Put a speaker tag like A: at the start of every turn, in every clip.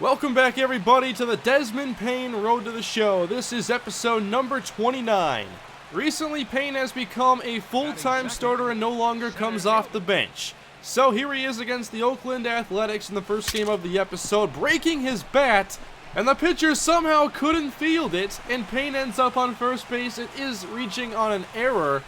A: Welcome back, everybody, to the Desmond Payne Road to the Show. This is episode number 29. Recently, Payne has become a full-time starter and no longer comes off the bench. So here he is against the Oakland Athletics in the first game of the episode, breaking his bat, and the pitcher somehow couldn't field it, and Payne ends up on first base. It is reaching on an error,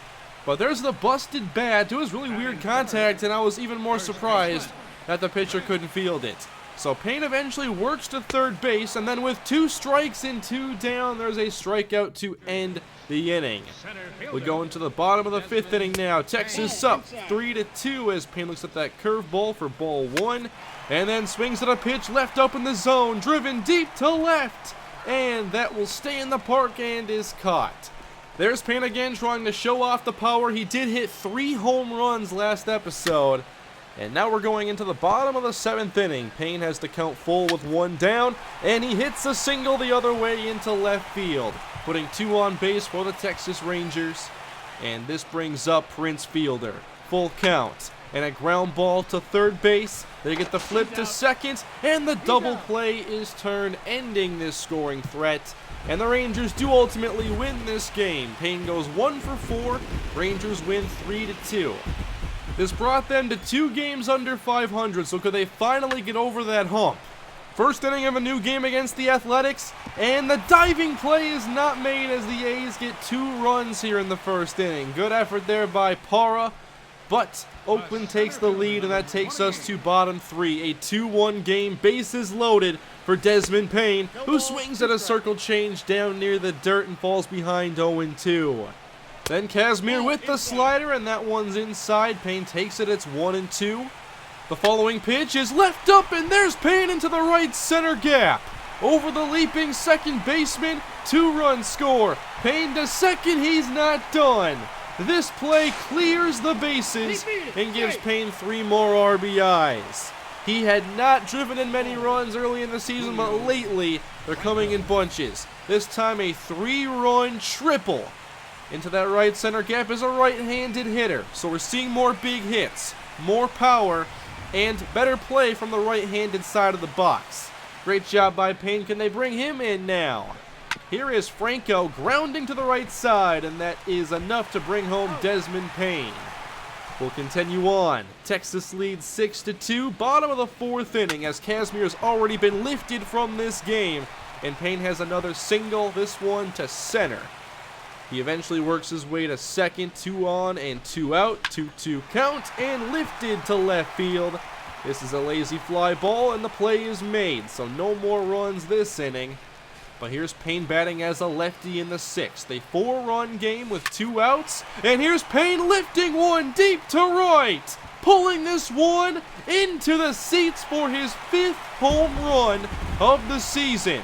A: but there's the busted bat. It was really weird contact, and I was even more surprised that the pitcher couldn't field it. So Payne eventually works to third base, and then with 2 strikes and 2 down, there's a strikeout to end the inning. We go into the bottom of the 5th inning now. Texas up 3-2 as Payne looks at that curveball for ball 1, and then swings at a pitch left up in the zone, driven deep to left, and that will stay in the park and is caught. There's Payne again trying to show off the power. He did hit 3 home runs last episode. And now we're going into the bottom of the 7th inning. Payne has the count full with 1 down, and he hits a single the other way into left field, putting 2 on base for the Texas Rangers. And this brings up Prince Fielder. Full count, and a ground ball to third base. They get the flip to second, and the double play is turned, ending this scoring threat. And the Rangers do ultimately win this game. Payne goes 1 for 4. Rangers win 3-2. This brought them to 2 games under 500, so could they finally get over that hump? First inning of a new game against the Athletics, and the diving play is not made as the A's get 2 runs here in the first inning. Good effort there by Parra, but Oakland takes the lead, and that takes us to bottom 3. A 2-1 game, bases loaded for Desmond Payne, who swings at a circle change down near the dirt and falls behind 0-2. Then Kazmir with the slider, and that one's inside. Payne takes it, it's 1-2. The following pitch is left up, and there's Payne into the right center gap. Over the leaping second baseman, 2-run score. Payne to second, he's not done. This play clears the bases and gives Payne 3 more RBIs. He had not driven in many runs early in the season, but lately they're coming in bunches. This time a 3-run triple. Into that right center gap is a right-handed hitter, so we're seeing more big hits, more power, and better play from the right-handed side of the box. Great job by Payne. Can they bring him in now? Here is Franco grounding to the right side, and that is enough to bring home Desmond Payne. We'll continue on. Texas leads 6-2, bottom of the 4th inning, as Kazmir has already been lifted from this game, and Payne has another single, this one to center. He eventually works his way to second, 2 on and 2 out, 2-2 count, and lifted to left field. This is a lazy fly ball, and the play is made, so no more runs this inning. But here's Payne batting as a lefty in the 6th. A 4-run game with 2 outs, and here's Payne lifting one deep to right, pulling this one into the seats for his 5th home run of the season.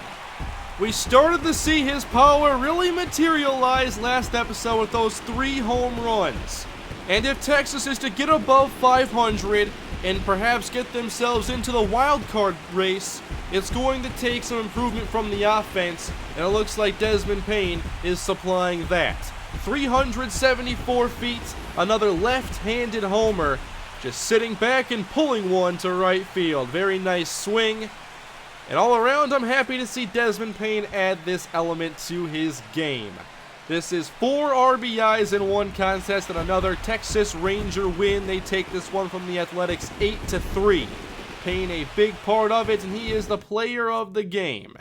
A: We started to see his power really materialize last episode with those 3 home runs. And if Texas is to get above 500 and perhaps get themselves into the wild card race, it's going to take some improvement from the offense, and it looks like Desmond Payne is supplying that. 374 feet, another left-handed homer, just sitting back and pulling one to right field. Very nice swing. And all around, I'm happy to see Desmond Payne add this element to his game. This is 4 RBIs in 1 contest and another Texas Ranger win. They take this one from the Athletics 8-3. Payne a big part of it, and he is the player of the game.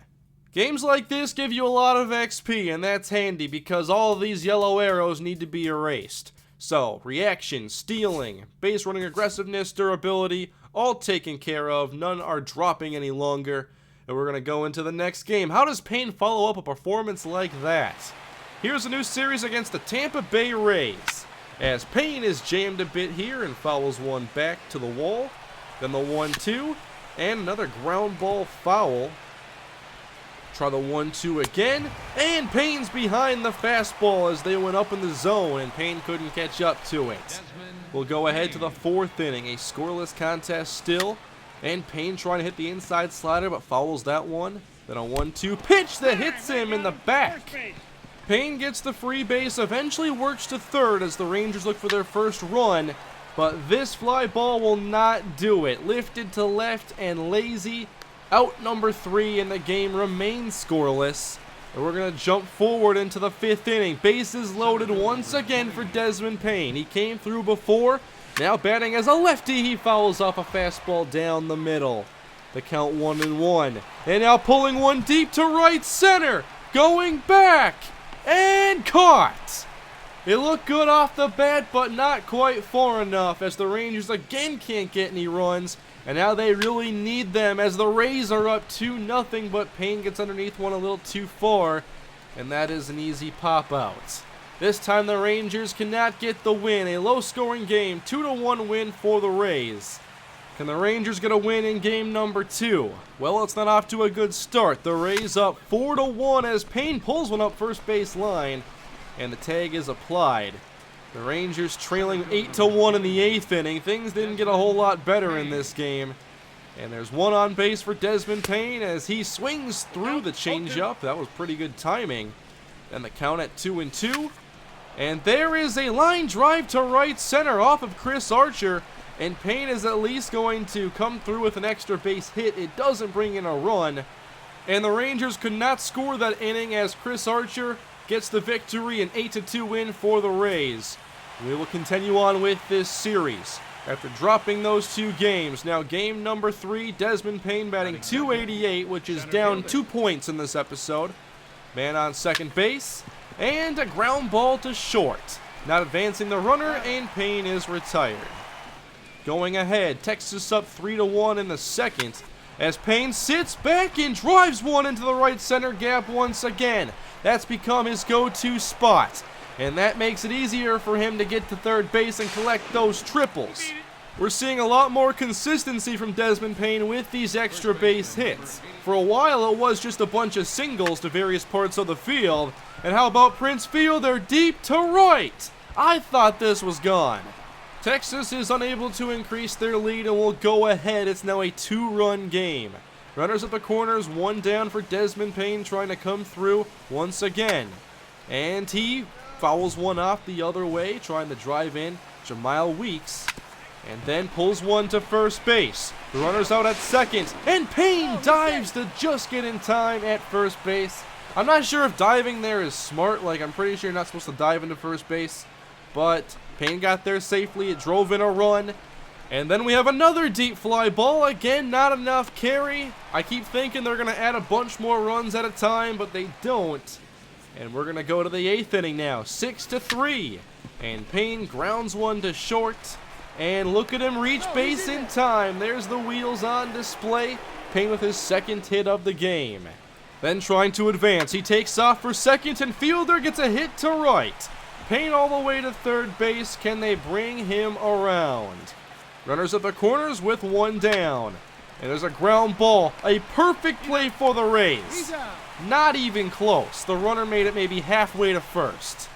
A: Games like this give you a lot of XP, and that's handy because all of these yellow arrows need to be erased. So, reaction, stealing, base running aggressiveness, durability, all taken care of. None are dropping any longer. And we're going to go into the next game. How does Payne follow up a performance like that? Here's a new series against the Tampa Bay Rays, as Payne is jammed a bit here and fouls one back to the wall. Then the 1-2, and another ground ball foul. Try the 1-2 again, and Payne's behind the fastball as they went up in the zone, and Payne couldn't catch up to it. We'll go ahead to the 4th inning, a scoreless contest still. And Payne trying to hit the inside slider, but fouls that one. Then a 1-2 pitch that hits him in the back. Payne gets the free base, eventually works to third as the Rangers look for their first run. But this fly ball will not do it. Lifted to left and lazy. Out number 3 in the game remains scoreless. And we're going to jump forward into the 5th inning. Bases loaded once again for Desmond Payne. He came through before. Now batting as a lefty, he fouls off a fastball down the middle. The count 1-1. And now pulling one deep to right center. Going back. And caught. It looked good off the bat, but not quite far enough as the Rangers again can't get any runs. And now they really need them as the Rays are up 2-0, but Payne gets underneath one a little too far, and that is an easy pop-out. This time the Rangers cannot get the win. A low-scoring game, 2-1 win for the Rays. Can the Rangers get a win in game number 2? Well, it's not off to a good start. The Rays up 4-1 as Payne pulls one up first base line, and the tag is applied. The Rangers trailing 8-1 in the 8th inning. Things didn't get a whole lot better in this game. And there's one on base for Desmond Payne as he swings through the changeup. That was pretty good timing. And the count at 2-2. And there is a line drive to right center off of Chris Archer. And Payne is at least going to come through with an extra base hit. It doesn't bring in a run. And the Rangers could not score that inning as Chris Archer gets the victory, an 8-2 win for the Rays. We will continue on with this series after dropping those 2 games. Now game number 3, Desmond Payne batting .288, which is down 2 points in this episode. Man on second base, and a ground ball to short. Not advancing the runner, and Payne is retired. Going ahead, Texas up 3-1 in the second, as Payne sits back and drives one into the right center gap once again. That's become his go-to spot, and that makes it easier for him to get to third base and collect those triples. We're seeing a lot more consistency from Desmond Payne with these extra base hits. For a while, it was just a bunch of singles to various parts of the field. And how about Prince Fielder deep to right? I thought this was gone. Texas is unable to increase their lead and will go ahead. It's now a 2-run game. Runners at the corners, 1 down for Desmond Payne trying to come through once again. And he fouls one off the other way, trying to drive in Jamile Weeks. And then pulls one to first base. The runner's out at second. And Payne dives to just get in time at first base. I'm not sure if diving there is smart. Like, I'm pretty sure you're not supposed to dive into first base. But Payne got there safely. It drove in a run. And then we have another deep fly ball. Again, not enough carry. I keep thinking they're going to add a bunch more runs at a time, but they don't. And we're going to go to the 8th inning now. 6-3. And Payne grounds one to short. And look at him reach base in time. There's the wheels on display. Payne with his 2nd hit of the game. Then trying to advance. He takes off for second, and Fielder gets a hit to right. Payne all the way to third base. Can they bring him around? Runners at the corners with 1 down. And there's a ground ball. A perfect play for the Rays. Not even close. The runner made it maybe halfway to first.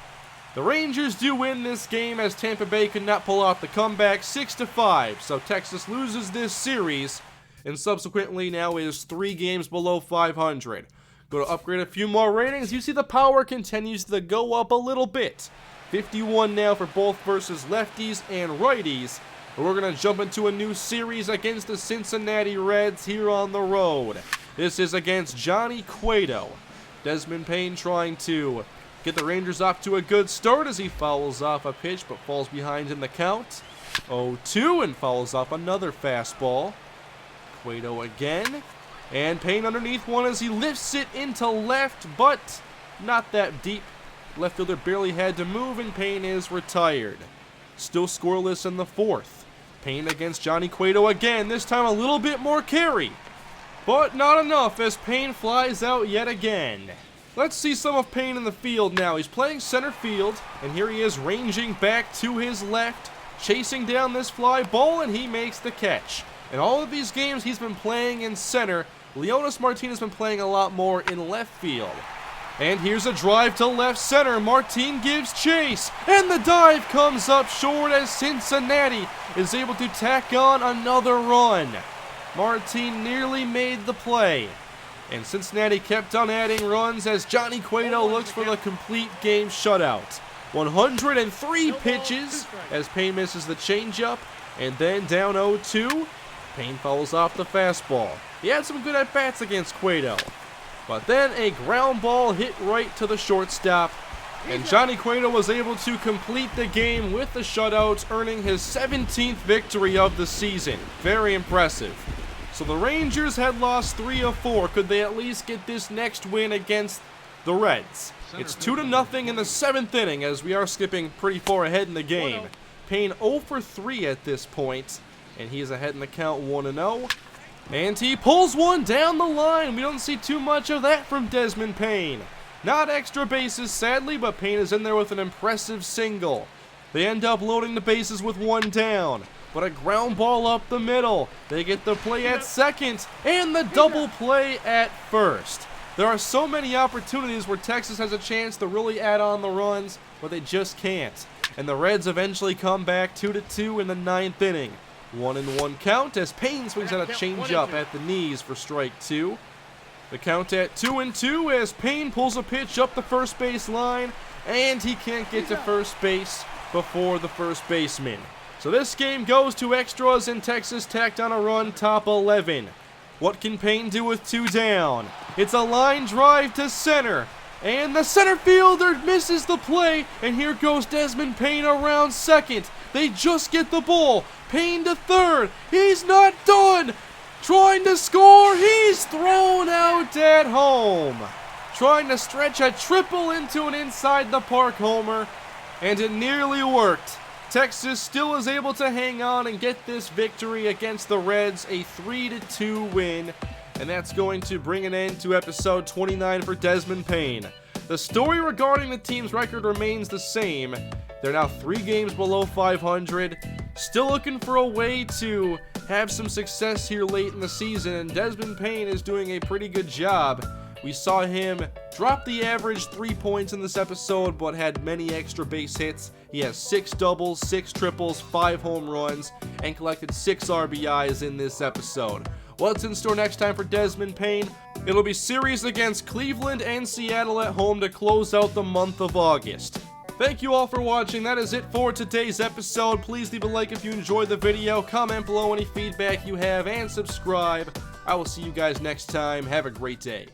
A: The Rangers do win this game as Tampa Bay could not pull off the comeback, 6-5. So Texas loses this series and subsequently now is 3 games below 500. Go to upgrade a few more ratings. You see the power continues to go up a little bit. 51 now for both versus lefties and righties. We're going to jump into a new series against the Cincinnati Reds here on the road. This is against Johnny Cueto. Desmond Payne trying to get the Rangers off to a good start as he fouls off a pitch but falls behind in the count. 0-2 and fouls off another fastball. Cueto again. And Payne underneath one as he lifts it into left, but not that deep. Left fielder barely had to move, and Payne is retired. Still scoreless in the 4th. Payne against Johnny Cueto again, this time a little bit more carry. But not enough as Payne flies out yet again. Let's see some of Payne in the field now. He's playing center field, and here he is ranging back to his left, chasing down this fly ball, and he makes the catch. In all of these games, he's been playing in center. Leonys Martinez has been playing a lot more in left field. And here's a drive to left center. Martin gives chase, and the dive comes up short as Cincinnati is able to tack on another run. Martin nearly made the play, and Cincinnati kept on adding runs as Johnny Cueto looks for the complete game shutout. 103 pitches as Payne misses the changeup, and then down 0-2. Payne fouls off the fastball. He had some good at-bats against Cueto. But then a ground ball hit right to the shortstop, and Johnny Cueto was able to complete the game with the shutout, earning his 17th victory of the season. Very impressive. So the Rangers had lost 3 of 4. Could they at least get this next win against the Reds? It's 2-0 in the 7th inning, as we are skipping pretty far ahead in the game. Payne 0 for 3 at this point, and he is ahead in the count 1-0. And he pulls one down the line. We don't see too much of that from Desmond Payne. Not extra bases, sadly, but Payne is in there with an impressive single. They end up loading the bases with one down, but a ground ball up the middle. They get the play at second and the double play at first. There are so many opportunities where Texas has a chance to really add on the runs, but they just can't. And the Reds eventually come back 2-2 in the 9th inning. 1-1 count as Payne swings out a changeup at the knees for strike 2. The count at 2-2 as Payne pulls a pitch up the first base line, and he can't get to first base before the first baseman. So this game goes to extras, and Texas tacked on a run, top 11. What can Payne do with 2 down? It's a line drive to center, and the center fielder misses the play, and here goes Desmond Payne around second. They just get the ball. Payne to third. He's not done. Trying to score. He's thrown out at home. Trying to stretch a triple into an inside the park homer, and it nearly worked. Texas still is able to hang on and get this victory against the Reds, a 3-2 win, and that's going to bring an end to episode 29 for Desmond Payne. The story regarding the team's record remains the same. They're now 3 games below 500, still looking for a way to have some success here late in the season, and Desmond Payne is doing a pretty good job. We saw him drop the average 3 points in this episode, but had many extra base hits. He has 6 doubles, 6 triples, 5 home runs, and collected 6 RBIs in this episode. What's in store next time for Desmond Payne? It'll be series against Cleveland and Seattle at home to close out the month of August. Thank you all for watching. That is it for today's episode. Please leave a like if you enjoyed the video, comment below any feedback you have, and subscribe. I will see you guys next time. Have a great day.